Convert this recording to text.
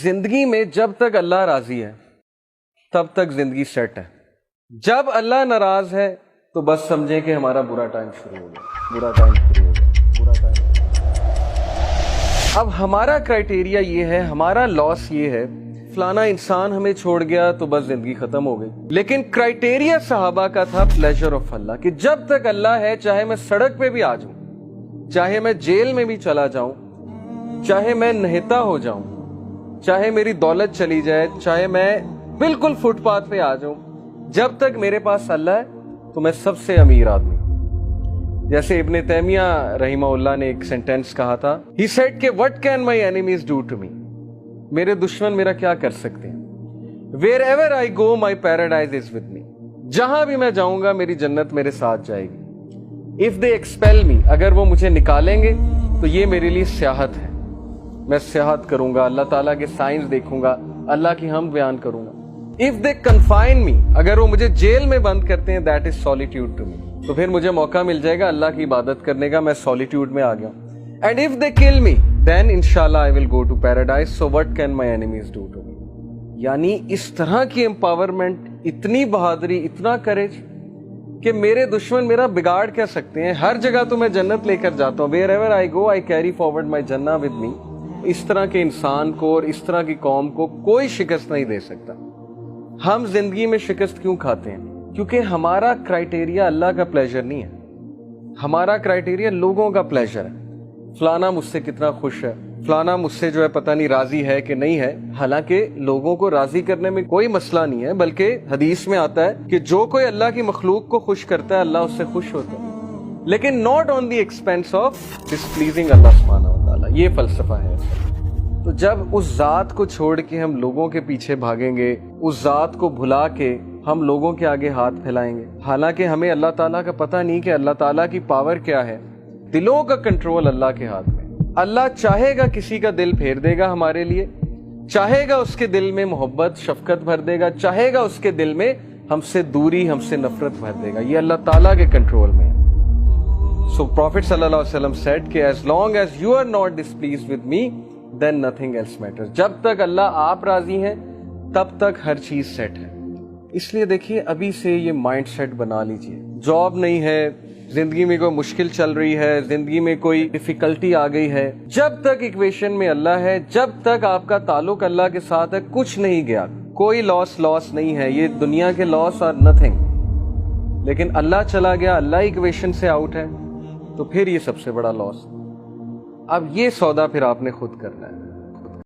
زندگی میں جب تک اللہ راضی ہے تب تک زندگی سیٹ ہے. جب اللہ ناراض ہے تو بس سمجھیں کہ ہمارا برا ٹائم شروع ہو گیا. اب ہمارا کرائٹیریا یہ ہے, ہمارا لاس یہ ہے, فلانا انسان ہمیں چھوڑ گیا تو بس زندگی ختم ہو گئی. لیکن کرائٹیریا صحابہ کا تھا پلیزر آف اللہ, کہ جب تک اللہ ہے چاہے میں سڑک پہ بھی آ جاؤں, چاہے میں جیل میں بھی چلا جاؤں, چاہے میں نہتا ہو جاؤں, چاہے میری دولت چلی جائے, چاہے میں بالکل فٹ پاتھ پہ آ جاؤں, جب تک میرے پاس اللہ ہے تو میں سب سے امیر آدمی. جیسے ابن تیمیہ رحمہ اللہ نے ایک سینٹینس کہا تھا, ہی سیڈ کہ what can my enemies do to me, میرے دشمن میرا کیا کر سکتے ہیں. wherever I go my paradise is with me, جہاں بھی میں جاؤں گا میری جنت میرے ساتھ جائے گی. if they expel me, اگر وہ مجھے نکالیں گے تو یہ میرے لیے سیاحت ہے, میں سیاحت کروں گا, اللہ تعالیٰ کے سائنس دیکھوں گا, اللہ کی حمد بیان کروں گا. if they confine me, اگر وہ مجھے جیل میں بند کرتے ہیں, that is solitude to me, تو پھر مجھے موقع مل جائے گا اللہ کی عبادت کرنے کا, میں سولیٹیوڈ میں آ گیا. and if they kill me then inshallah I will go to paradise, so what can my enemies do to me. یعنی اس طرح کی امپاورمنٹ, اتنی بہادری, اتنا کریج کہ میرے دشمن میرا بگاڑ کیا سکتے ہیں. ہر جگہ تو میں جنت لے کر جاتا ہوں, wherever I go I carry forward my jannah with me. اس طرح کے انسان کو اور اس طرح کی قوم کو کوئی شکست نہیں دے سکتا. ہم زندگی میں شکست کیوں کھاتے ہیں؟ کیونکہ ہمارا کرائٹیریا اللہ کا پلیزر نہیں ہے, ہمارا کرائٹیریا لوگوں کا پلیزر ہے. فلانا مجھ سے کتنا خوش ہے, فلانا مجھ سے جو ہے پتہ نہیں راضی ہے کہ نہیں ہے. حالانکہ لوگوں کو راضی کرنے میں کوئی مسئلہ نہیں ہے, بلکہ حدیث میں آتا ہے کہ جو کوئی اللہ کی مخلوق کو خوش کرتا ہے اللہ اس سے خوش ہوتا ہے, لیکن not on the expense of displeasing اللہ سبحانہ و تعالیٰ. یہ فلسفہ ہے. تو جب اس ذات کو چھوڑ کے ہم لوگوں کے پیچھے بھاگیں گے, اس ذات کو بھلا کے ہم لوگوں کے آگے ہاتھ پھیلائیں گے, حالانکہ ہمیں اللہ تعالیٰ کا پتہ نہیں کہ اللہ تعالیٰ کی پاور کیا ہے. دلوں کا کنٹرول اللہ کے ہاتھ میں. اللہ چاہے گا کسی کا دل پھیر دے گا ہمارے لیے, چاہے گا اس کے دل میں محبت شفقت بھر دے گا, چاہے گا اس کے دل میں ہم سے دوری ہم سے نفرت بھر دے گا. یہ اللہ تعالیٰ کے کنٹرول میں ہے. سو پروفٹ صلی اللہ علیہ وسلم سیڈ کہ as long as you are not displeased with me then nothing else matters. جب تک اللہ آپ راضی ہیں تب تک ہر چیز سیٹ ہے. اس لیے دیکھیے ابھی سے یہ مائنڈ سیٹ بنا لیجئے. جاب نہیں ہے, زندگی میں کوئی مشکل چل رہی ہے, زندگی میں کوئی ڈیفیکلٹی آ گئی ہے, جب تک ایکویشن میں اللہ ہے, جب تک آپ کا تعلق اللہ کے ساتھ ہے, کچھ نہیں گیا, کوئی لاس نہیں ہے. یہ دنیا کے لاس اور نتھنگ. لیکن اللہ چلا گیا, اللہ ایکویشن سے آؤٹ ہے, تو پھر یہ سب سے بڑا لاس. اب یہ سودا پھر آپ نے خود کرنا ہے.